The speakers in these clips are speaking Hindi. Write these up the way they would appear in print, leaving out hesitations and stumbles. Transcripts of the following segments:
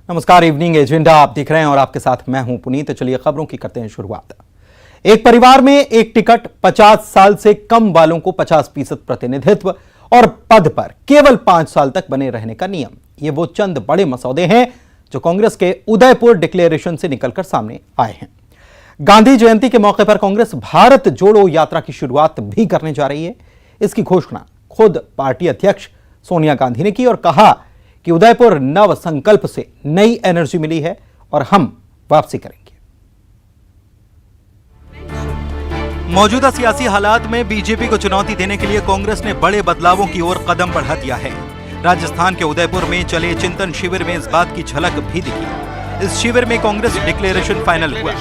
नमस्कार, इवनिंग एजेंडा आप देख रहे हैं और आपके साथ मैं हूं पुनीत। चलिए खबरों की करते हैं शुरुआत। एक परिवार में एक टिकट, 50 साल से कम वालों को 50% प्रतिनिधित्व और पद पर केवल 5 साल तक बने रहने का नियम। ये वो चंद बड़े मसौदे हैं जो कांग्रेस के उदयपुर डिक्लेरेशन से निकलकर सामने आए हैं। गांधी जयंती के मौके पर कांग्रेस भारत जोड़ो यात्रा की शुरुआत भी करने जा रही है। इसकी घोषणा खुद पार्टी अध्यक्ष सोनिया गांधी ने की और कहा कि उदयपुर नव संकल्प से नई एनर्जी मिली है और हम वापसी करेंगे। मौजूदा सियासी हालात में बीजेपी को चुनौती देने के लिए कांग्रेस ने बड़े बदलावों की ओर कदम बढ़ा दिया है। राजस्थान के उदयपुर में चले चिंतन शिविर में इस बात की झलक भी दिखी। इस शिविर में कांग्रेस डिक्लेरेशन फाइनल हुआ।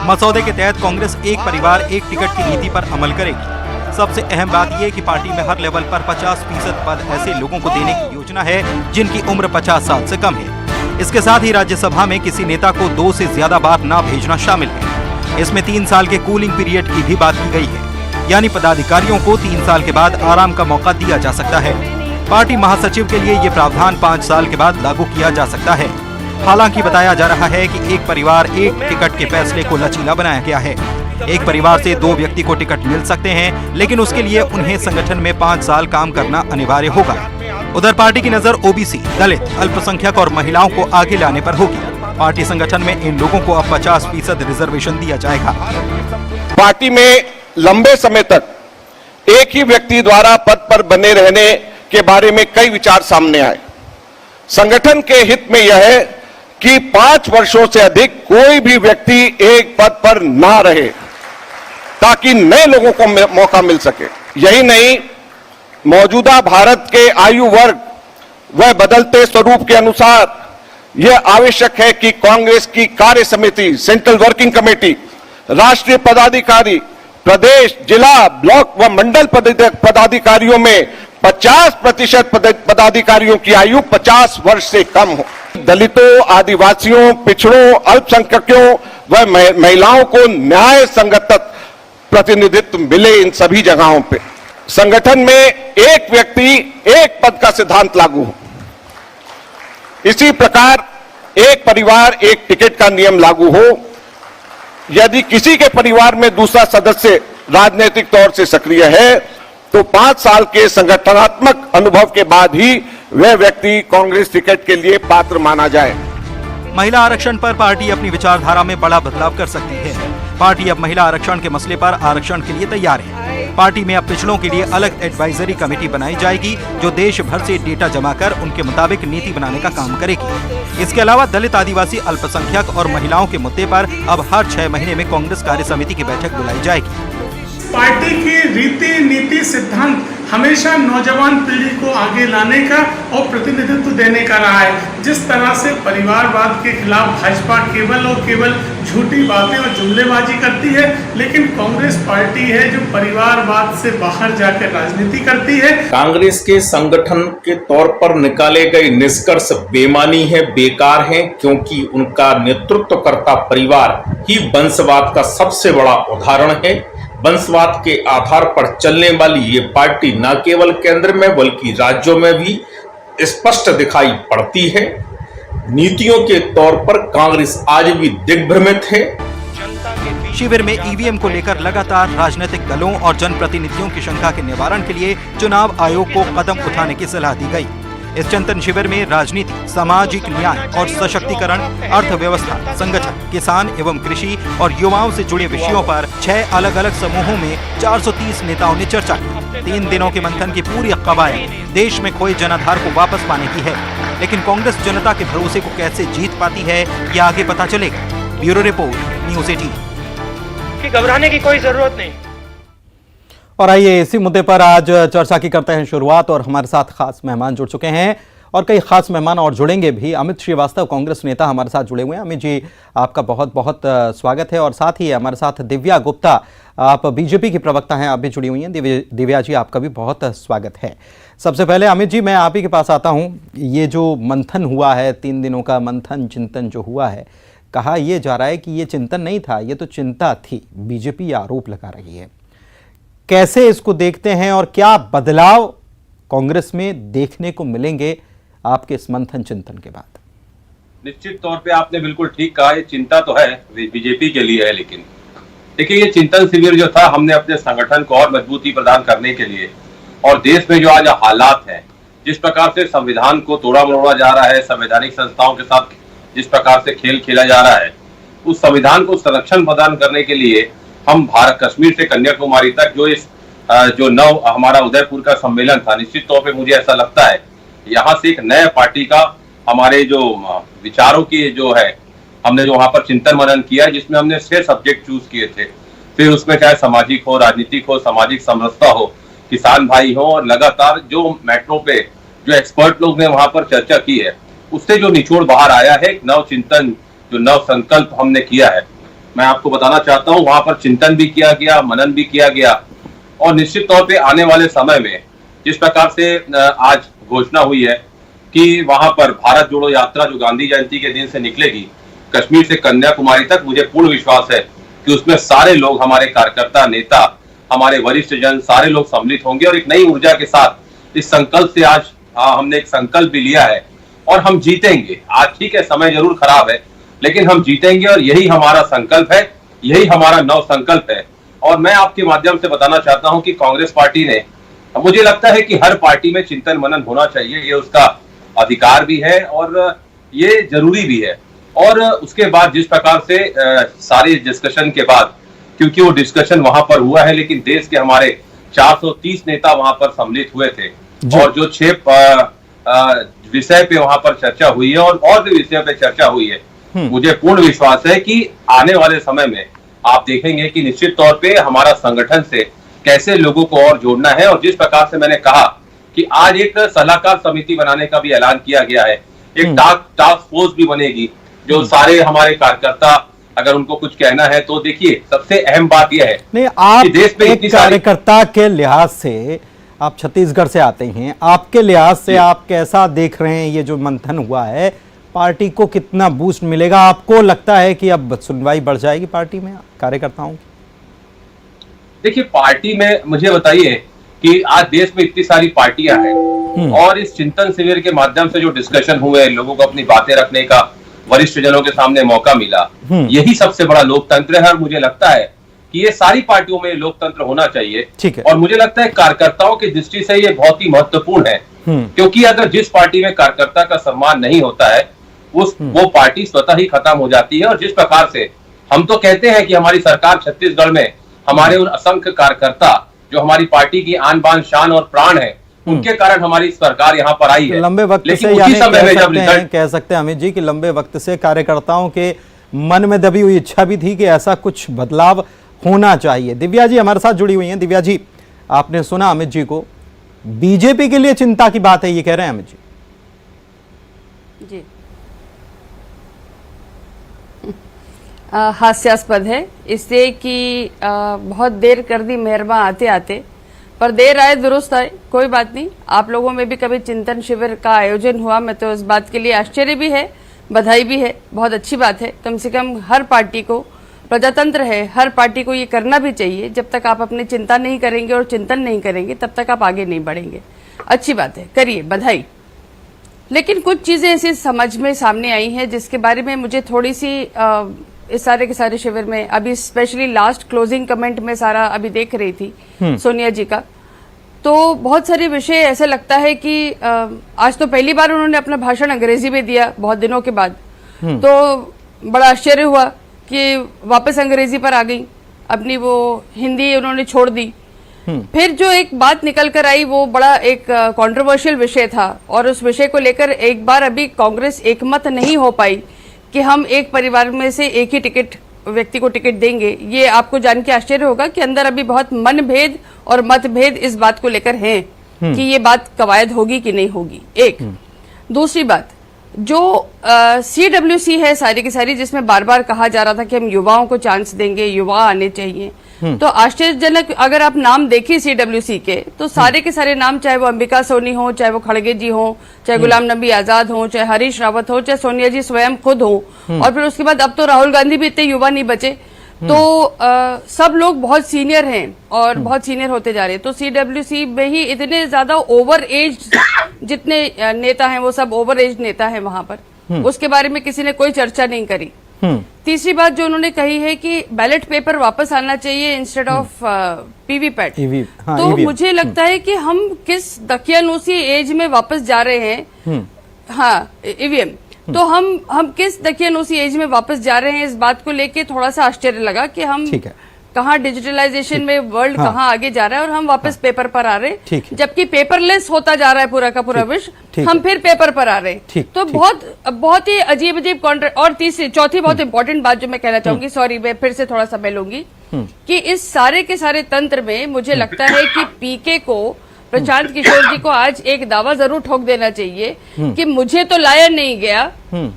मसौदे के तहत कांग्रेस एक परिवार एक टिकट की नीति पर अमल करेगी। सबसे अहम बात यह कि पार्टी में हर लेवल पर 50% पद ऐसे लोगों को देने की योजना है जिनकी उम्र 50 साल से कम है। इसके साथ ही राज्यसभा में किसी नेता को 2 से ज्यादा बार ना भेजना शामिल है। इसमें 3 साल के कूलिंग पीरियड की भी बात की गई है, यानी पदाधिकारियों को 3 साल के बाद आराम का मौका दिया जा सकता है। पार्टी महासचिव के लिए ये प्रावधान 5 साल के बाद लागू किया जा सकता है। हालांकि बताया जा रहा है कि एक परिवार एक टिकट के फैसले को लचीला बनाया गया है। एक परिवार से 2 व्यक्ति को टिकट मिल सकते हैं, लेकिन उसके लिए उन्हें संगठन में 5 साल काम करना अनिवार्य होगा। उधर पार्टी की नजर ओबीसी, दलित, अल्पसंख्यक और महिलाओं को आगे लाने पर होगी। पार्टी संगठन में इन लोगों को अब 50% रिजर्वेशन दिया जाएगा। पार्टी में लंबे समय तक एक ही व्यक्ति द्वारा पद पर बने रहने के बारे में कई विचार सामने आए। संगठन के हित में यह है कि 5 वर्षों से अधिक कोई भी व्यक्ति एक पद पर ना रहे, ताकि नए लोगों को मौका मिल सके। यही नहीं, मौजूदा भारत के आयु वर्ग व बदलते स्वरूप के अनुसार यह आवश्यक है कि कांग्रेस की कार्य समिति, सेंट्रल वर्किंग कमेटी, राष्ट्रीय पदाधिकारी, प्रदेश, जिला, ब्लॉक व मंडल पदाधिकारियों में 50% पदाधिकारियों की आयु 50 वर्ष से कम हो। दलितों, आदिवासियों, पिछड़ों, अल्पसंख्यकों व महिलाओं को न्याय संगत प्रतिनिधित्व मिले। इन सभी जगहों पे संगठन में एक व्यक्ति एक पद का सिद्धांत लागू हो। इसी प्रकार एक परिवार एक टिकट का नियम लागू हो। यदि किसी के परिवार में दूसरा सदस्य राजनीतिक तौर से सक्रिय है तो 5 साल के संगठनात्मक अनुभव के बाद ही वह व्यक्ति कांग्रेस टिकट के लिए पात्र माना जाए। महिला आरक्षण पर पार्टी अपनी विचारधारा में बड़ा बदलाव कर सकती है। पार्टी अब महिला आरक्षण के मसले पर आरक्षण के लिए तैयार है। पार्टी में अब पिछड़ों के लिए अलग एडवाइजरी कमेटी बनाई जाएगी जो देश भर से डेटा जमा कर उनके मुताबिक नीति बनाने का काम करेगी। इसके अलावा दलित, आदिवासी, अल्पसंख्यक और महिलाओं के मुद्दे पर अब हर 6 महीने में कांग्रेस कार्य समिति की बैठक बुलाई जाएगी। पार्टी की रीति, नीति, सिद्धांत हमेशा नौजवान पीढ़ी को आगे लाने का और प्रतिनिधित्व देने का रहा है। जिस तरह से परिवारवाद के खिलाफ भाजपा केवल और केवल झूठी बातें और जुमलेबाजी करती है, लेकिन कांग्रेस पार्टी है जो परिवारवाद से बाहर जाकर राजनीति करती है। कांग्रेस के संगठन के तौर पर निकाले गए निष्कर्ष बेमानी है, बेकार है, क्योंकि उनका नेतृत्वकर्ता परिवार ही वंशवाद का सबसे बड़ा उदाहरण है। वंशवाद के आधार पर चलने वाली ये पार्टी न केवल केंद्र में बल्कि राज्यों में भी स्पष्ट दिखाई पड़ती है। नीतियों के तौर पर कांग्रेस आज भी दिग्भ्रमित है। शिविर में ईवीएम को लेकर लगातार राजनीतिक दलों और जनप्रतिनिधियों की शंका के निवारण के लिए चुनाव आयोग को कदम उठाने की सलाह दी गई। इस चिंतन शिविर में राजनीति, सामाजिक न्याय और सशक्तिकरण, अर्थव्यवस्था, संगठन, किसान एवं कृषि और युवाओं से जुड़े विषयों पर 6 अलग-अलग समूहों में 430 नेताओं ने चर्चा की। 3 दिनों के मंथन की पूरी कवायद देश में खोए जनाधार को वापस पाने की है, लेकिन कांग्रेस जनता के भरोसे को कैसे जीत पाती है ये आगे पता चलेगा। Bureau report, news 18। घबराने की कोई जरूरत नहीं। और आइए इसी मुद्दे पर आज चर्चा की करते हैं शुरुआत और हमारे साथ खास मेहमान जुड़ चुके हैं और कई खास मेहमान और जुड़ेंगे भी। अमित श्रीवास्तव, कांग्रेस नेता, हमारे साथ जुड़े हुए हैं। अमित जी, आपका बहुत बहुत स्वागत है। और साथ ही हमारे साथ दिव्या गुप्ता, आप बीजेपी की प्रवक्ता हैं, आप भी जुड़ी हुई हैं। दिव्या जी, आपका भी बहुत स्वागत है। सबसे पहले अमित जी, मैं आप ही के पास आता हूँ। ये जो मंथन हुआ है, 3 दिनों का मंथन चिंतन जो हुआ है, कहा यह जा रहा है कि ये चिंतन नहीं था, ये तो चिंता थी। बीजेपी आरोप लगा रही है। कैसे इसको देखते हैं और क्या बदलाव कांग्रेस में देखने को मिलेंगे आपके इस मंथन चिंतन के बाद? निश्चित तौर पे आपने बिल्कुल ठीक कहा, ये चिंता तो है बीजेपी के लिए है, लेकिन देखिए ये चिंतन शिविर जो था हमने अपने संगठन को और मजबूती प्रदान करने के लिए, और देश में जो आज हालात हैं, जिस प्रकार से संविधान को तोड़ा मरोड़ा जा रहा है, संवैधानिक संस्थाओं के साथ जिस प्रकार से खेल खेला जा रहा है, उस संविधान को संरक्षण प्रदान करने के लिए हम भारत कश्मीर से कन्याकुमारी तक जो हमारा उदयपुर का सम्मेलन था, निश्चित तौर पे मुझे ऐसा लगता है यहाँ से एक नया पार्टी का हमारे जो विचारों की जो है, हमने जो वहां पर चिंतन मनन किया, जिसमें हमने 6 सब्जेक्ट चूज किए थे। फिर उसमें चाहे सामाजिक हो, राजनीतिक हो, सामाजिक समरसता हो, किसान भाई हो, और लगातार जो मेट्रो पे जो एक्सपर्ट लोग ने वहां पर चर्चा की है, उससे जो निचोड़ बाहर आया है, एक नव चिंतन, जो नव संकल्प हमने किया है, मैं आपको बताना चाहता हूँ, वहां पर चिंतन भी किया गया, मनन भी किया गया, और निश्चित तौर पे आने वाले समय में जिस प्रकार से आज घोषणा हुई है कि वहां पर भारत जोड़ो यात्रा जो गांधी जयंती के दिन से निकलेगी कश्मीर से कन्याकुमारी तक, मुझे पूर्ण विश्वास है कि उसमें सारे लोग, हमारे कार्यकर्ता, नेता, हमारे वरिष्ठ जन, सारे लोग सम्मिलित होंगे, और एक नई ऊर्जा के साथ इस संकल्प से आज हमने एक संकल्प भी लिया है, और हम जीतेंगे। आज ठीक है, समय जरूर खराब है, लेकिन हम जीतेंगे, और यही हमारा संकल्प है, यही हमारा नव संकल्प है। और मैं आपके माध्यम से बताना चाहता हूं कि कांग्रेस पार्टी ने, मुझे लगता है कि हर पार्टी में चिंतन मनन होना चाहिए, ये उसका अधिकार भी है और ये जरूरी भी है। और उसके बाद जिस प्रकार से सारे डिस्कशन के बाद, क्योंकि वो डिस्कशन वहां पर हुआ है, लेकिन देश के हमारे 430 नेता वहां पर सम्मिलित हुए थे, और जो 6 विषय पे वहां पर चर्चा हुई है, और भी विषयों पे चर्चा हुई है, मुझे पूर्ण विश्वास है कि आने वाले समय में आप देखेंगे कि निश्चित तौर पे हमारा संगठन से कैसे लोगों को और जोड़ना है। और जिस प्रकार से मैंने कहा कि आज एक सलाहकार समिति बनाने का भी ऐलान किया गया है, एक टास्क फोर्स भी बनेगी, जो सारे हमारे कार्यकर्ता अगर उनको कुछ कहना है तो देखिए, सबसे अहम बात यह है नहीं, आप कि देश में एक कार्यकर्ता के लिहाज से, आप छत्तीसगढ़ से आते हैं, आपके लिहाज से आप कैसा देख रहे हैं ये जो मंथन हुआ है, पार्टी को कितना बूस्ट मिलेगा? आपको लगता है कि अब सुनवाई बढ़ जाएगी पार्टी में कार्यकर्ताओं की? देखिए, पार्टी में मुझे बताइए कि आज देश में इतनी सारी पार्टियां हैं, और इस चिंतन शिविर के माध्यम से जो डिस्कशन हुए, लोगों को अपनी बातें रखने का वरिष्ठ जनों के सामने मौका मिला, यही सबसे बड़ा लोकतंत्र है। और मुझे लगता है कि ये सारी पार्टियों में लोकतंत्र होना चाहिए, ठीक है। और मुझे लगता है कार्यकर्ताओं की दृष्टि से ये बहुत ही महत्वपूर्ण है, क्योंकि अगर जिस पार्टी में कार्यकर्ता का सम्मान नहीं होता है, वो पार्टी स्वतः ही खत्म हो जाती है। और जिस प्रकार से हम तो कहते हैं कि हमारी सरकार छत्तीसगढ़ में हमारे उन असंख्य कार्यकर्ता जो हमारी पार्टी की आन बान शान और प्राण है, उनके कारण हमारी सरकार यहाँ पर आई है। लंबे वक्त लेकिन से उसी यानी समय में जब रिजल्ट, कह सकते हैं अमित जी कि लंबे वक्त से कार्यकर्ताओं के मन में दबी हुई इच्छा भी थी कि ऐसा कुछ बदलाव होना चाहिए। दिव्या जी हमारे साथ जुड़ी हुई हैं। दिव्या जी, आपने सुना अमित जी को, बीजेपी के लिए चिंता की बात है ये कह रहे हैं अमित जी। हास्यास्पद है इससे कि बहुत देर कर दी मेहरबा आते आते, पर देर आए दुरुस्त आए। कोई बात नहीं, आप लोगों में भी कभी चिंतन शिविर का आयोजन हुआ, मैं तो इस बात के लिए आश्चर्य भी है, बधाई भी है, बहुत अच्छी बात है। कम से कम हर पार्टी को, प्रजातंत्र है, हर पार्टी को ये करना भी चाहिए। जब तक आप अपनी चिंता नहीं करेंगे और चिंतन नहीं करेंगे, तब तक आप आगे नहीं बढ़ेंगे। अच्छी बात है, करिए, बधाई। लेकिन कुछ चीजें ऐसी समझ में सामने आई हैं जिसके बारे में मुझे थोड़ी सी इस सारे के सारे शिविर में, अभी स्पेशली लास्ट क्लोजिंग कमेंट में सारा अभी देख रही थी सोनिया जी का, तो बहुत सारे विषय ऐसे लगता है कि आज तो पहली बार उन्होंने अपना भाषण अंग्रेजी में दिया बहुत दिनों के बाद, तो बड़ा आश्चर्य हुआ कि वापस अंग्रेजी पर आ गई, अपनी वो हिंदी उन्होंने छोड़ दी। फिर जो एक बात निकल कर आई वो बड़ा एक कंट्रोवर्शियल विषय था, और उस विषय को लेकर एक बार अभी कांग्रेस एकमत नहीं हो पाई कि हम एक परिवार में से एक ही टिकट व्यक्ति को टिकट देंगे। ये आपको जान के आश्चर्य होगा कि अंदर अभी बहुत मनभेद और मतभेद इस बात को लेकर हैं कि ये बात कवायद होगी कि नहीं होगी। एक दूसरी बात, जो CWC है सारी की सारी, जिसमें बार बार कहा जा रहा था कि हम युवाओं को चांस देंगे, युवा आने चाहिए, तो आश्चर्यजनक अगर आप नाम देखिए CWC के, तो सारे के सारे नाम, चाहे वो अंबिका सोनी हो, चाहे वो खड़गे जी हो, चाहे गुलाम नबी आजाद हो, चाहे हरीश रावत हो, चाहे सोनिया जी स्वयं खुद हो, और फिर उसके बाद अब तो राहुल गांधी भी इतने युवा नहीं बचे, तो सब लोग बहुत सीनियर हैं और बहुत सीनियर होते जा रहे हैं। तो CWC में ही इतने ज्यादा ओवर एज जितने नेता हैं वो सब ओवर एज नेता हैं वहां पर। उसके बारे में किसी ने कोई चर्चा नहीं करी। तीसरी बात जो उन्होंने कही है कि बैलेट पेपर वापस आना चाहिए इंस्टेड ऑफ पीवीपैट। तो मुझे लगता है कि हम किस दकियानूसी एज में वापस जा रहे हैं। हाँ, ईवीएम। तो हम किस दकियानूसी एज में वापस जा रहे हैं, इस बात को लेके थोड़ा सा आश्चर्य लगा कि हम कहाँ डिजिटलाइजेशन में वर्ल्ड कहाँ आगे जा रहा है और हम वापस पेपर पर आ रहे हैं, जबकि पेपरलेस होता जा रहा है पूरा का पूरा विश्व, हम फिर पेपर पर आ रहे हैं। तो बहुत ही अजीब कॉन्ट्रैक्ट। और चौथी बहुत इंपॉर्टेंट बात जो मैं कहना चाहूंगी, सॉरी मैं फिर से थोड़ा समय लूंगी, कि इस सारे के सारे तंत्र में मुझे लगता है कि पीके को, प्रशांत किशोर जी को आज एक दावा जरूर ठोक देना चाहिए कि मुझे तो लाया नहीं गया,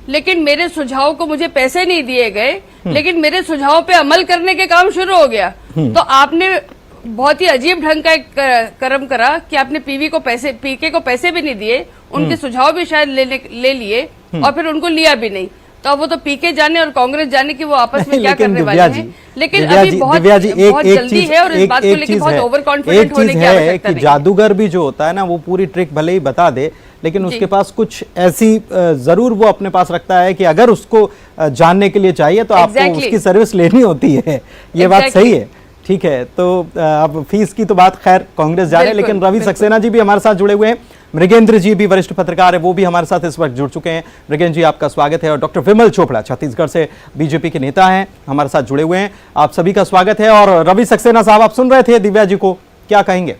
लेकिन मेरे सुझाव को मुझे पैसे नहीं दिए गए, लेकिन मेरे सुझाव पे अमल करने के काम शुरू हो गया। तो आपने बहुत ही अजीब ढंग का एक कर्म करा कि आपने पीके को पैसे भी नहीं दिए, उनके सुझाव भी शायद ले लिए और फिर उनको लिया भी नहीं। तो अब वो तो पीके जाने और कांग्रेस जाने की वो आपस में क्या करने वाले हैं। लेकिन अभी बहुत जल्दी है और इस बात को लेकर बहुत ओवर कॉन्फिडेंट होने की आवश्यकता नहीं है। जादूगर भी जो होता है ना, वो पूरी ट्रिक भले ही बता दे, लेकिन उसके पास कुछ ऐसी जरूर वो अपने पास रखता है कि अगर उसको जानने के लिए चाहिए तो आपको उसकी सर्विस लेनी होती है। ये बात सही है, ठीक है। तो अब फीस की तो बात खैर कांग्रेस जा रहे हैं, लेकिन रवि सक्सेना जी भी हमारे साथ जुड़े हुए हैं, मृगेंद्र जी भी वरिष्ठ पत्रकार है, वो भी हमारे साथ इस वक्त जुड़ चुके हैं। मृगेंद्र जी आपका स्वागत है, और डॉक्टर विमल चोपड़ा छत्तीसगढ़ से बीजेपी के नेता हैं, हमारे साथ जुड़े हुए हैं, आप सभी का स्वागत है। और रवि सक्सेना साहब, आप सुन रहे थे दिव्या जी को, क्या कहेंगे?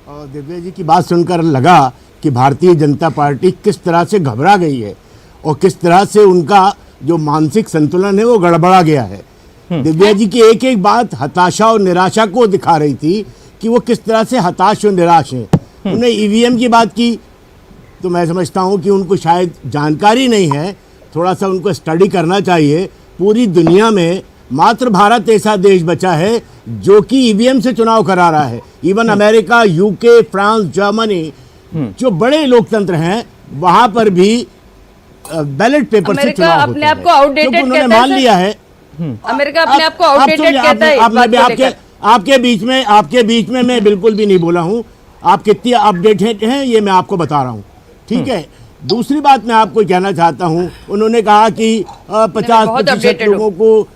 दिव्या जी की बात सुनकर लगा कि भारतीय जनता पार्टी किस तरह से घबरा गई है और किस तरह से उनका जो मानसिक संतुलन है वो गड़बड़ा गया है। दिव्या जी की एक एक बात हताशा और निराशा को दिखा रही थी कि वो किस तरह से हताश और निराश हैं। उन्होंने ईवीएम की बात की, तो मैं समझता हूं कि उनको शायद जानकारी नहीं है, थोड़ा सा उनको स्टडी करना चाहिए। पूरी दुनिया में मात्र भारत ऐसा देश बचा है जो कि ईवीएम से चुनाव करा रहा है। Even America, UK, France, Germany, जो बड़े लोकतंत्र हैं, वहां पर भी बैलेट पेपर से चुनाव होता अपने आप को आउटडेटेड है। उन्होंने मान लिया है, अमेरिका अपने आप को आउटडेटेड कहता है। आपके बीच में मैं बिल्कुल भी नहीं बोला हूं। आप कितनी अपडेटेड हैं ये मैं आपको बता रहा हूं, ठीक है। दूसरी बात मैं आपको कहना चाहता हूं, उन्होंने कहा कि 50% लोगों को,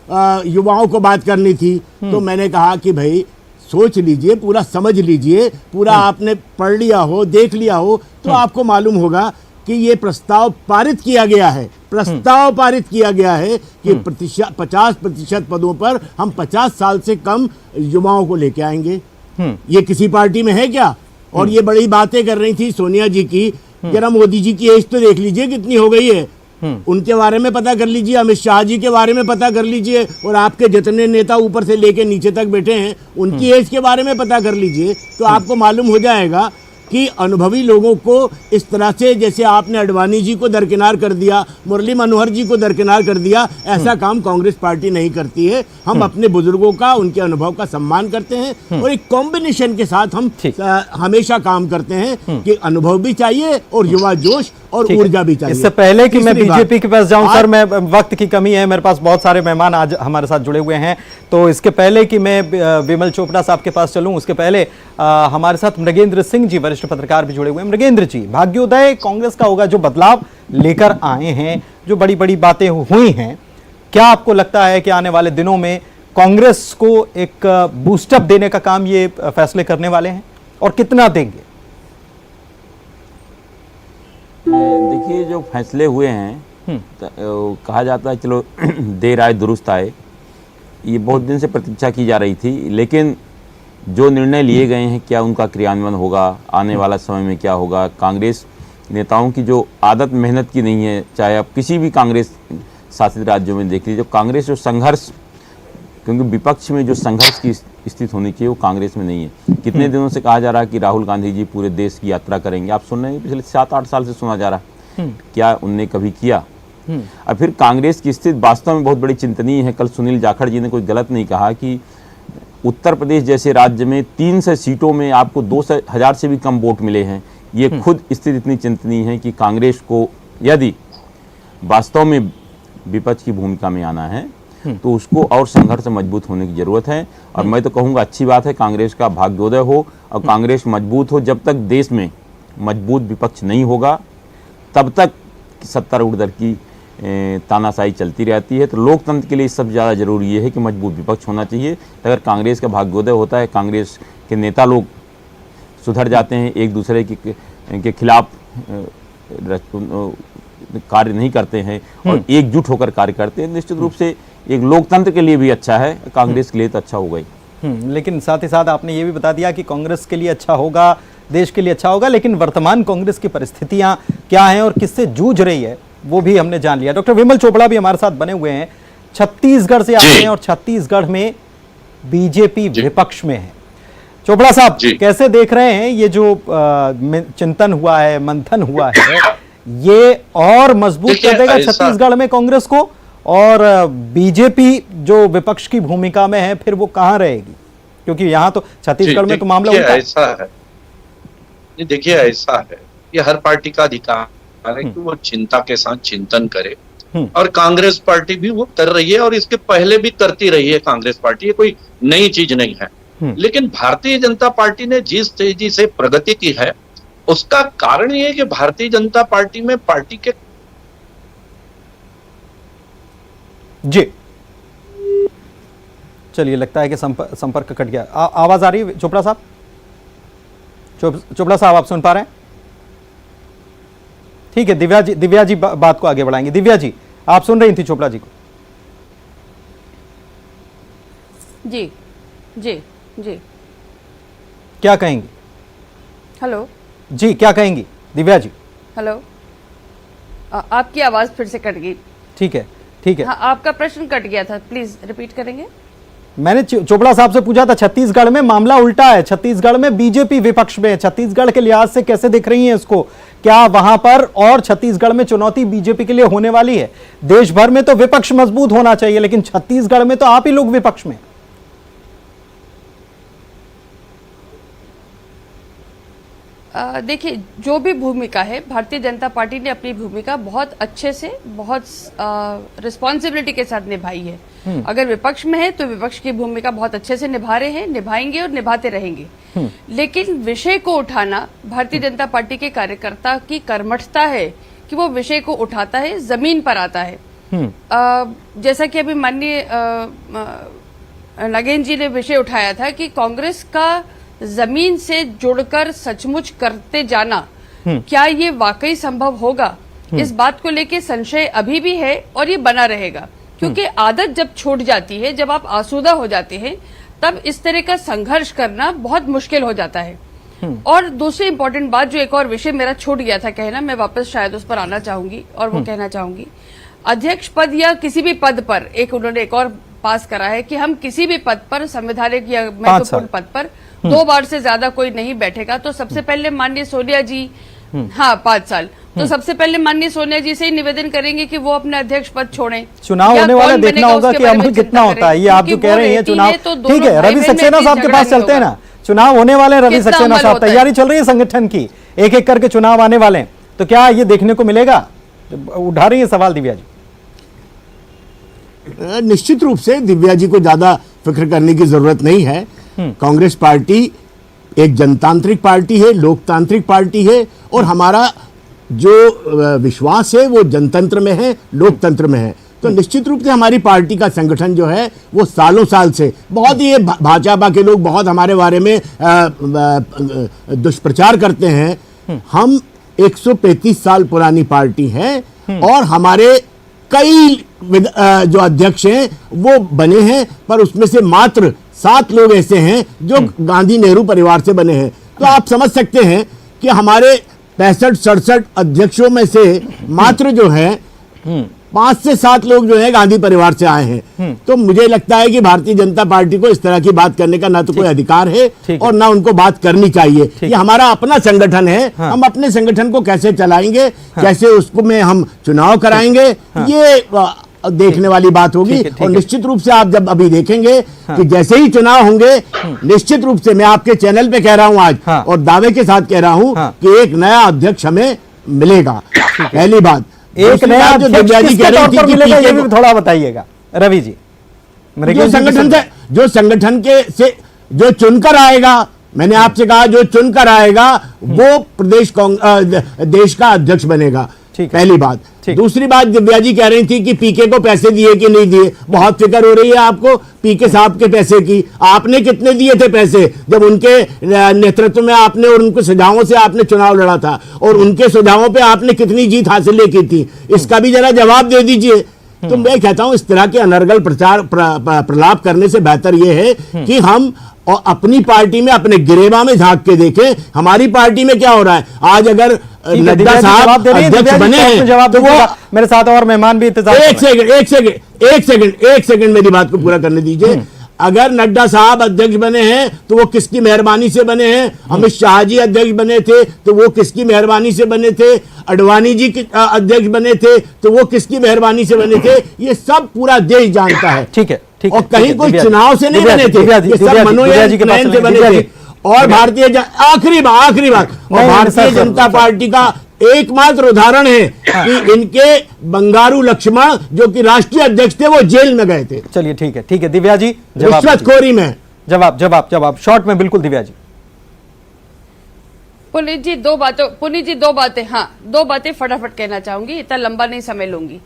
युवाओं को बात करनी थी, तो मैंने कहा कि भाई सोच लीजिए, पूरा समझ लीजिए, पूरा आपने पढ़ लिया हो, देख लिया हो, तो आपको मालूम होगा कि ये प्रस्ताव पारित किया गया है। प्रस्ताव पारित किया गया है कि 50% पदों पर हम 50 साल से कम युवाओं को लेके आएंगे। ये किसी पार्टी में है क्या? और ये बड़ी बातें कर रही थी सोनिया जी की, जरा मोदी जी की एज तो देख लीजिए कितनी हो गई है, उनके बारे में पता कर लीजिए, अमित शाह जी के बारे में पता कर लीजिए, और आपके जितने नेता ऊपर से लेके नीचे तक बैठे हैं उनकी एज के बारे में पता कर लीजिए, तो आपको मालूम हो जाएगा कि अनुभवी लोगों को इस तरह से, जैसे आपने अडवाणी जी को दरकिनार कर दिया, मुरली मनोहर जी को दरकिनार कर दिया, ऐसा काम कांग्रेस पार्टी नहीं करती है। हम अपने बुजुर्गों का, उनके अनुभव का सम्मान करते हैं और एक कॉम्बिनेशन के साथ हम हमेशा काम करते हैं कि अनुभव भी चाहिए और युवा जोश और ऊर्जा भी चाहिए। इससे पहले कि मैं बीजेपी के पास जाऊं सर, मैं वक्त की कमी है, मेरे पास बहुत सारे मेहमान आज हमारे साथ जुड़े हुए हैं, तो इसके पहले कि मैं विमल चोपड़ा साहब के पास चलूं, उसके पहले हमारे साथ मृगेंद्र सिंह जी वरिष्ठ पत्रकार भी जुड़े हुए हैं। मृगेंद्र जी, भाग्योदय कांग्रेस का होगा, जो बदलाव लेकर आए हैं, जो बड़ी बड़ी बातें हुई हैं, क्या आपको लगता है कि आने वाले दिनों में कांग्रेस को एक बूस्टअप देने का काम ये फैसले करने वाले हैं, और कितना देंगे? देखिए, जो फैसले हुए हैं, कहा जाता है चलो देर आए दुरुस्त आए, ये बहुत दिन से प्रतीक्षा की जा रही थी, लेकिन जो निर्णय लिए गए हैं क्या उनका क्रियान्वयन होगा, आने वाला समय में क्या होगा? कांग्रेस नेताओं की जो आदत मेहनत की नहीं है, चाहे आप किसी भी कांग्रेस शासित राज्यों में देख लीजिए, जो कांग्रेस जो संघर्ष, क्योंकि विपक्ष में जो संघर्ष की स्थिति होनी चाहिए वो कांग्रेस में नहीं है। कितने दिनों से कहा जा रहा है कि राहुल गांधी जी पूरे देश की यात्रा करेंगे, आप सुन रहे हैं, पिछले 7-8 साल से सुना जा रहा है, क्या उनने कभी किया? और फिर कांग्रेस की स्थिति वास्तव में बहुत बड़ी चिंतनीय है। कल सुनील जाखड़ जी ने कुछ गलत नहीं कहा कि उत्तर प्रदेश जैसे राज्य में 300 सीटों में आपको 2,000 से भी कम वोट मिले हैं। ये खुद स्थिति इतनी चिंतनीय है कि कांग्रेस को यदि वास्तव में विपक्ष की भूमिका में आना है तो उसको और संघर्ष मजबूत होने की जरूरत है। और मैं तो कहूँगा अच्छी बात है कांग्रेस का भाग्योदय हो और कांग्रेस मजबूत हो। जब तक देश में मजबूत विपक्ष नहीं होगा तब तक सत्तारूढ़ दल की तानाशाही चलती रहती है। तो लोकतंत्र के लिए सबसे ज़्यादा जरूरी ये है कि मजबूत विपक्ष होना चाहिए। अगर कांग्रेस का भाग्योदय होता है, कांग्रेस के नेता लोग सुधर जाते हैं, एक दूसरे के खिलाफ कार्य नहीं करते हैं और एकजुट होकर कार्य करते हैं, निश्चित रूप से एक लोकतंत्र के लिए भी अच्छा है, कांग्रेस के लिए तो अच्छा होगा ही। लेकिन साथ ही साथ आपने ये भी बता दिया कि कांग्रेस के लिए अच्छा होगा, देश के लिए अच्छा होगा, लेकिन वर्तमान कांग्रेस की परिस्थितियां क्या हैं और किससे जूझ रही है वो भी हमने जान लिया। डॉक्टर विमल चोपड़ा भी हमारे साथ बने हुए हैं, छत्तीसगढ़ से आते हैं और छत्तीसगढ़ में बीजेपी विपक्ष में है। चोपड़ा साहब, कैसे देख रहे हैं ये जो चिंतन हुआ है, मंथन हुआ है, ये और मजबूत कर देगा छत्तीसगढ़ में कांग्रेस को, और बीजेपी जो विपक्ष की भूमिका में है फिर वो कहां रहेगी? क्योंकि यहां तो छत्तीसगढ़ में तो मामला उल्टा ऐसा है। देखिए, ऐसा है, ये हर पार्टी का अधिकार है कि वो चिंता के साथ चिंतन करे, और कांग्रेस पार्टी भी वो कर रही है और इसके पहले भी करती रही है कांग्रेस पार्टी, ये कोई नई चीज नहीं है। लेकिन भारतीय जनता पार्टी ने जिस तेजी से प्रगति की है उसका कारण ये है कि भारतीय जनता पार्टी में पार्टी के जी, चलिए लगता है कि संपर्क कट गया। आवाज आ रही है चोपड़ा साहब? चोपड़ा साहब, आप सुन पा रहे हैं? ठीक है, दिव्या जी बात को आगे बढ़ाएंगे। दिव्या जी, आप सुन रही थी चोपड़ा जी को? जी जी जी, क्या कहेंगी? हेलो जी, क्या कहेंगी दिव्या जी? हेलो, आपकी आवाज फिर से कट गई। ठीक है, ठीक है। हाँ, आपका प्रश्न कट गया था, प्लीज रिपीट करेंगे? मैंने चोपड़ा साहब से पूछा था, छत्तीसगढ़ में मामला उल्टा है, छत्तीसगढ़ में बीजेपी विपक्ष में है, छत्तीसगढ़ के लिहाज से कैसे दिख रही है इसको? क्या वहां पर और छत्तीसगढ़ में चुनौती बीजेपी के लिए होने वाली है? देश भर में तो विपक्ष मजबूत होना चाहिए, लेकिन छत्तीसगढ़ में तो आप ही लोग विपक्ष में। देखिए, जो भी भूमिका है, भारतीय जनता पार्टी ने अपनी भूमिका बहुत अच्छे से, बहुत रिस्पॉन्सिबिलिटी के साथ निभाई है। अगर विपक्ष में है तो विपक्ष की भूमिका बहुत अच्छे से निभा रहे हैं, निभाएंगे और निभाते रहेंगे। लेकिन विषय को उठाना भारतीय जनता पार्टी के कार्यकर्ता की कर्मठता है कि वो विषय को उठाता है, जमीन पर आता है। जैसा कि अभी माननीय नगेन जी ने विषय उठाया था कि कांग्रेस का जमीन से जुड़कर सचमुच करते जाना, क्या ये वाकई संभव होगा? इस बात को लेके संशय अभी भी है और ये बना रहेगा, क्योंकि आदत जब छूट जाती है, जब आप आसूदा हो जाते हैं, तब इस तरह का संघर्ष करना बहुत मुश्किल हो जाता है। और दूसरी इंपॉर्टेंट बात, जो एक और विषय मेरा छूट गया था कहना, मैं वापस शायद उस पर आना चाहूंगी और वो कहना चाहूंगी, अध्यक्ष पद या किसी भी पद पर उन्होंने एक और पास करा है कि हम किसी भी पद पर, संवैधानिक या महत्वपूर्ण पद पर 2 बार से ज्यादा कोई नहीं बैठेगा। तो सबसे पहले माननीय सोनिया जी, हाँ 5 साल, तो सबसे पहले माननीय सोनिया जी से ही निवेदन करेंगे कि वो अपने अध्यक्ष पद छोड़ें। चुनाव होने वाला देखना होगा कि अमल कितना होता है। ये आप जो कह रहे हैं चुनाव, ठीक है, रवि सक्सेना साहब के पास चलते हैं ना, चुनाव होने वाले, रवि सक्सेना साहब तैयारी चल रही है संगठन की, एक एक करके चुनाव आने वाले हैं, तो क्या ये देखने को मिलेगा? उठा रही है सवाल दिव्या जी। निश्चित रूप से दिव्या जी को ज्यादा फिक्र करने की जरूरत नहीं है। कांग्रेस पार्टी एक जनतांत्रिक पार्टी है, लोकतांत्रिक पार्टी है, और हमारा जो विश्वास है वो जनतंत्र में है, लोकतंत्र में है। तो निश्चित रूप से हमारी पार्टी का संगठन जो है वो सालों साल से बहुत ही, भाजपा के लोग बहुत हमारे बारे में दुष्प्रचार करते हैं। हम 135 साल पुरानी पार्टी है और हमारे कई जो अध्यक्ष हैं वो बने हैं, पर उसमें से मात्र 7 लोग ऐसे हैं जो गांधी नेहरू परिवार से बने हैं। तो आप समझ सकते हैं कि हमारे 65-67 अध्यक्षों में से मात्र जो है 5 से 7 लोग जो है गांधी परिवार से आए हैं। तो मुझे लगता है कि भारतीय जनता पार्टी को इस तरह की बात करने का ना तो कोई अधिकार है और ना उनको बात करनी चाहिए। ये हमारा अपना संगठन है, हम अपने संगठन को कैसे चलाएंगे, कैसे उसको में हम चुनाव कराएंगे, ये देखने वाली बात होगी। और निश्चित रूप से आप जब अभी देखेंगे कि जैसे ही चुनाव होंगे, निश्चित रूप से मैं आपके चैनल पे कह रहा हूं आज, और दावे के साथ कह रहा हूं कि एक नया अध्यक्ष हमें मिलेगा। पहली बात, एक नया जो दिव्या जी कह रही थी मिलेगा, ये भी थोड़ा बताइएगा रवि जी। जो संगठन के से जो चुनकर आएगा, मैंने आपसे कहा जो चुनकर आएगा वो प्रदेश देश का अध्यक्ष बनेगा। पहली बात। दूसरी बात, दिव्या जी कह रही थी कि पीके को पैसे दिए कि नहीं दिए, बहुत फिक्र हो रही है आपको पीके साहब के पैसे की। आपने कितने दिए थे पैसे जब उनके नेतृत्व में आपने और उनके सुझावों से आपने चुनाव लड़ा था, और उनके सुझावों पे आपने कितनी जीत हासिल की थी, इसका भी जरा जवाब दे दीजिए। तो मैं कहता हूं इस तरह के अनर्गल प्रचार प्रलाप करने से बेहतर यह है कि हम और अपनी पार्टी में अपने गिरेबा में झांक के देखें हमारी पार्टी में क्या हो रहा है। आज अगर नड्डा साहब अध्यक्ष बने हैं तो वो, मेरे साथ और मेहमान भी इंतजार। एक सेकंड मेरी बात को पूरा करने दीजिए। अगर नड्डा साहब अध्यक्ष बने हैं तो वो किसकी मेहरबानी से बने हैं? अमित शाह जी अध्यक्ष बने थे तो वो किसकी मेहरबानी से बने थे? अडवाणी जी अध्यक्ष बने थे तो वो किसकी मेहरबानी से बने थे? ये सब पूरा देश जानता है। ठीक है, ठीक है। और कहीं कोई चुनाव से नहीं बने थे, ये सब मनोनयन से बने थे। और भारतीय आखिरी बात, और भारतीय जनता पार्टी का एकमात्र उदाहरण है कि इनके बंगारू लक्ष्मण जो कि राष्ट्रीय अध्यक्ष थे वो जेल में गए थे। चलिए ठीक है, ठीक है। दिव्या जी रिश्वतखोरी में जवाब शॉर्ट में बिल्कुल दिव्या जी। पुनीत जी दो बातें, हाँ, दो बातें फटाफट कहना चाहूंगी, इतना लंबा नहीं समय लूंगी।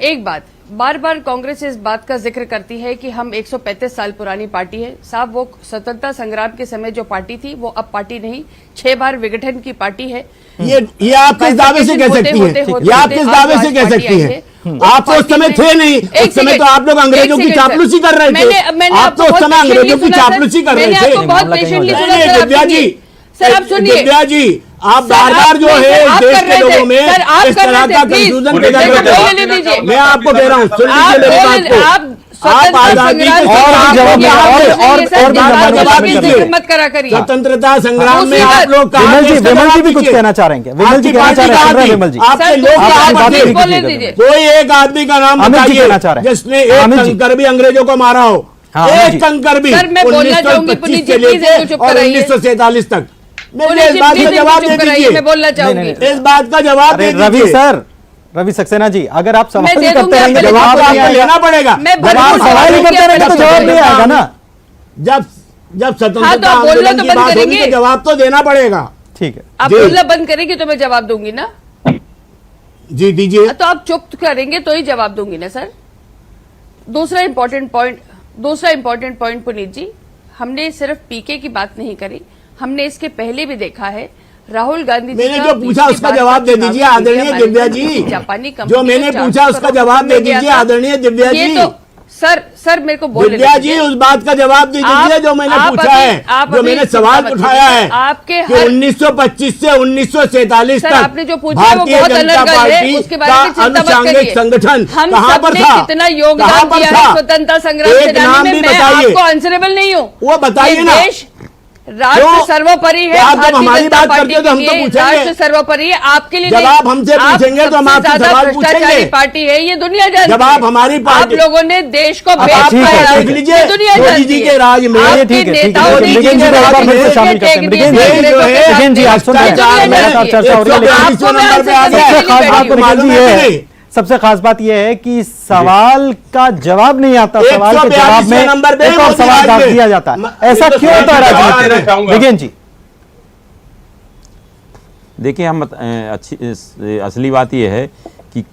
एक बात, बार बार कांग्रेस इस बात का जिक्र करती है कि हम 135 साल पुरानी पार्टी है। साहब, वो स्वतंत्रता संग्राम के समय जो पार्टी थी वो अब पार्टी नहीं, 6 बार विघटन की पार्टी है। ये आप किस दावे से कह सकती हैं? ये आप किस दावे से कह सकती हैं? आप तो उस समय थे नहीं, उस समय तो आप लोग अंग्रेजों की चापलूसी कर रहे थे। आप तो उस समय अंग्रेजों की चापलूसी कर रहे थे। दिव्या जी, सर आप सुनिए, दिव्या जी, आप बार जो है देश के लोगों में इस तरह का कंफ्यूजन पैदा करते हैं। मैं आपको कह रहा हूँ, सुन लीजिए मेरी बात को। आप आजादी स्वतंत्रता संग्राम में आप लोग विमल जी भी कुछ कहना चाह रहे हैं। विमल जी कहना चाह रहे हैं। विमल जी, आपके लोग कोई एक आदमी का नाम बताइए जिसने एक कंकर भी अंग्रेजों को मारा हो। एक कंकर भी 1925 से लेकर और 1947 तक। इस बात का जवाब दे दीजिए। मैं बोलना चाहूंगी, इस बात का जवाब दे दीजिए। रवि सक्सेना जी, अगर आप सवाल ही करते रहेंगे जवाब आपको लेना पड़ेगा। सवाल ही करते रहेंगे तो जवाब नहीं आएगा ना। जब स्वतंत्रता आंदोलन की बात होगी तो जवाब तो देना पड़ेगा। ठीक है, आप बोलना बंद करेंगे तो मैं जवाब दूंगी ना। जी दीजिए। तो आप चुप करेंगे तो ही जवाब दूंगी ना सर। दूसरा इंपॉर्टेंट पॉइंट पुनीत जी, हमने सिर्फ पीके की बात नहीं करी, हमने इसके पहले भी देखा है राहुल गांधी जी। मैंने जो पूछा उसका जवाब दे दीजिए आदरणीय दिव्या जी। जो मैंने पूछा उसका जवाब दे दीजिए आदरणीय दिव्या जी। तो सर मेरे को बोलने दिव्या जी उस बात का जवाब दे दीजिए जो मैंने पूछा है, जो मैंने सवाल उठाया है आपके 1925 से 1947 तक आपने जो पूछा वो बहुत अलग है, उसके बारे में चिंता मत करिए। संगठन कहां पर था, कितना योगदान दिया है स्वतंत्रता संग्राम सेनानी में, मैं आपको आंसरेबल नहीं हूँ। वो बताइए ना। राष्ट्र सर्वोपरि है, आप हमारी बात करते हो तो हम तो पूछेंगे। राष्ट्र सर्वोपरि है, आपके लिए जब आप हमसे पूछेंगे तो हम आपसे सवाल पूछेंगे। पार्टी है ये, दुनिया जानती है। जब आप हमारी पार्टी, आप लोगों ने देश को देख लीजिए मोदी जी के राज में, सबसे खास बात यह है कि सवाल का जवाब नहीं आता, सवाल के जवाब में एक और सवाल डाल दिया जाता है। ऐसा क्यों होता है राजनीति में? विजयन जी देखिए, हम असली बात यह है कि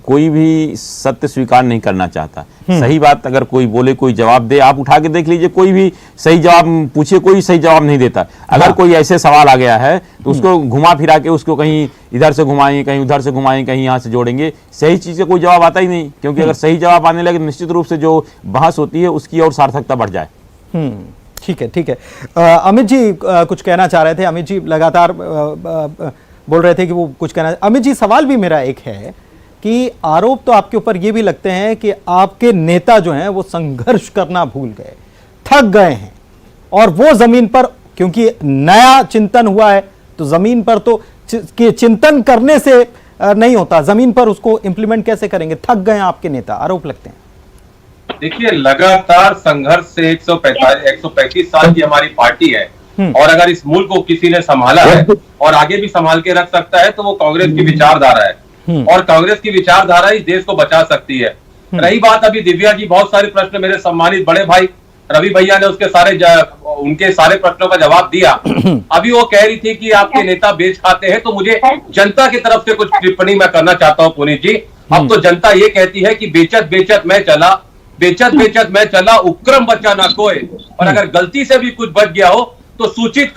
कोई भी सत्य स्वीकार नहीं करना चाहता। सही बात अगर कोई बोले, कोई जवाब दे, आप उठा के देख लीजिए, कोई भी सही जवाब पूछिए, कोई सही जवाब नहीं देता। अगर कोई ऐसे सवाल आ गया है तो उसको घुमा फिरा के उसको कहीं इधर से घुमाएंगे, कहीं उधर से घुमाएंगे, कहीं यहाँ से जोड़ेंगे। सही चीज का कोई जवाब आता ही नहीं, क्योंकि अगर सही जवाब आने लगे निश्चित रूप से जो बहस होती है उसकी और सार्थकता बढ़ जाए। ठीक है, ठीक है। अमित जी कुछ कहना चाह रहे थे। अमित जी लगातार बोल रहे थे कि वो कुछ कहना। अमित जी, सवाल भी मेरा एक है कि आरोप तो आपके ऊपर ये भी लगते हैं कि आपके नेता जो हैं वो संघर्ष करना भूल गए, थक गए हैं, और वो जमीन पर, क्योंकि नया चिंतन हुआ है तो जमीन पर तो चिंतन करने से नहीं होता, जमीन पर उसको इंप्लीमेंट कैसे करेंगे? थक गए आपके नेता, आरोप लगते हैं। देखिए, लगातार संघर्ष से 135 साल की हमारी पार्टी है, और अगर इस मुल्क को किसी ने संभाला है और आगे भी संभाल के रख सकता है तो वो कांग्रेस की विचारधारा है, और कांग्रेस की विचारधारा इस देश को बचा सकती है। रही बात अभी दिव्या जी, बहुत सारे प्रश्न मेरे सम्मानित बड़े भाई रवि भैया ने उनके सारे प्रश्नों का जवाब दिया। अभी वो कह रही थी कि आपके नेता बेच खाते हैं, तो मुझे जनता की तरफ से कुछ टिप्पणी मैं करना चाहता हूं पुनीत जी। अब तो जनता ये कहती है कि बेचत बेचत मैं चला उपक्रम बचा ना कोई, और अगर गलती से भी कुछ बच गया हो तो सूचित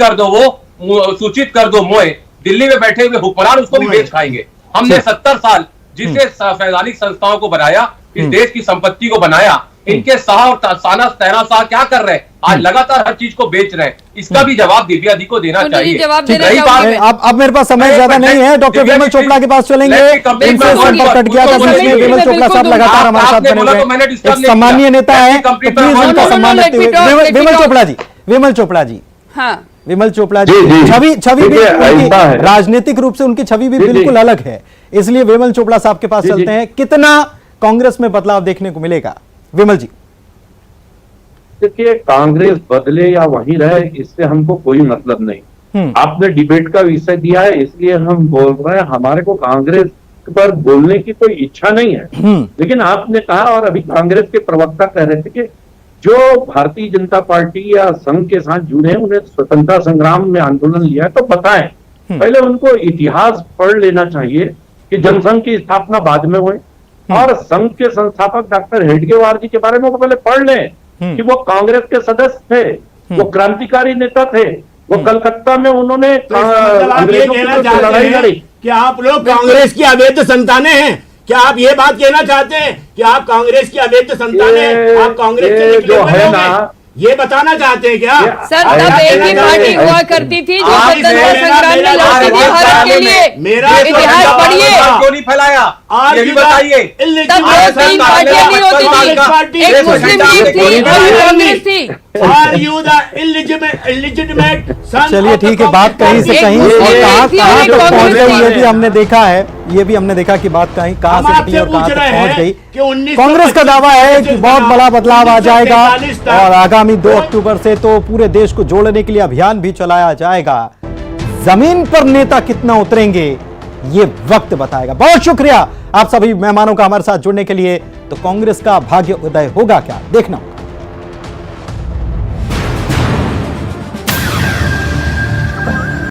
कर दो मोए, दिल्ली में बैठे हुए हुक्मरान उसको भी बेच खाएंगे। हमने 70 साल जिससे संवैधानिक संस्थाओं को बनाया, इस देश की संपत्ति को बनाया, इनके शाह और तेरा शाह क्या कर रहे हैं? आज लगातार हर चीज को बेच रहे हैं। इसका भी जवाब दिव्या दी को देना चाहिए। अब मेरे पास समय ज्यादा नहीं है, डॉक्टर विमल चोपड़ा के पास चलेंगे। इनसे संपर्क कट गया था, विमल चोपड़ा साहब लगातार हमारे साथ बने हुए, एक सामान्य नेता है, तो प्लीज उनका सम्मान रखते हुए विमल चोपड़ा जी हाँ, विमल चोपड़ा जी छवि भी राजनीतिक रूप से उनकी छवि भी बिल्कुल अलग है, इसलिए विमल चोपड़ा साहब के पास चलते हैं। कितना कांग्रेस में बदलाव देखने को मिलेगा विमल जी? देखिए, कांग्रेस बदले या वहीं रहे इससे हमको कोई मतलब नहीं। आपने डिबेट का विषय दिया है इसलिए हम बोल रहे हैं। हमारे को कांग्रेस पर बोलने की कोई इच्छा नहीं है, लेकिन आपने कहा, और अभी कांग्रेस के प्रवक्ता कह रहे थे कि जो भारतीय जनता पार्टी या संघ के साथ जुड़े हैं उन्हें स्वतंत्रता संग्राम में आंदोलन लिया है तो बताएं। पहले उनको इतिहास पढ़ लेना चाहिए कि जनसंघ की स्थापना बाद में हुई, और संघ के संस्थापक डॉक्टर हेडगेवार जी के बारे में वो पहले पढ़ लें कि वो कांग्रेस के सदस्य थे, वो क्रांतिकारी नेता थे, वो कलकत्ता में उन्होंने अंग्रेजों के साथ लड़ाई लड़ी। कि आप लोग कांग्रेस की अवैध संतानें हैं? क्या आप ये बात कहना चाहते हैं कि आप कांग्रेस की अवैध संतानें हैं? आप कांग्रेस के निकले हुए लोग ये बताना चाहते हैं क्या? सर, तब एक ही पार्टी हुआ करती थी जो स्वतंत्रता संग्राम में लड़ती थी भारत के लिए। मेरा इतिहास पढ़िए, क्यों नहीं फैलाया ये भी बताइए। तब तीन पार्टियां नहीं होती थी, एक मुस्लिम लीग थी और कांग्रेस थी। Are you the illegitimate son? चलिए ठीक है, बात कहीं से कहीं और कहाँ तक पहुँच गई ये भी हमने देखा है, ये भी हमने देखा कि बात कहीं कहाँ से निकली और कहाँ तक पहुँच गई। कांग्रेस का दावा है कि बहुत बड़ा बदलाव आ जाएगा और आगामी 2 अक्टूबर से तो पूरे देश को जोड़ने के लिए अभियान भी चलाया जाएगा। जमीन पर नेता कितना उतरेंगे ये वक्त बताएगा। बहुत शुक्रिया आप सभी मेहमानों का हमारे साथ जुड़ने के लिए। तो कांग्रेस का भाग्य उदय होगा क्या, देखना।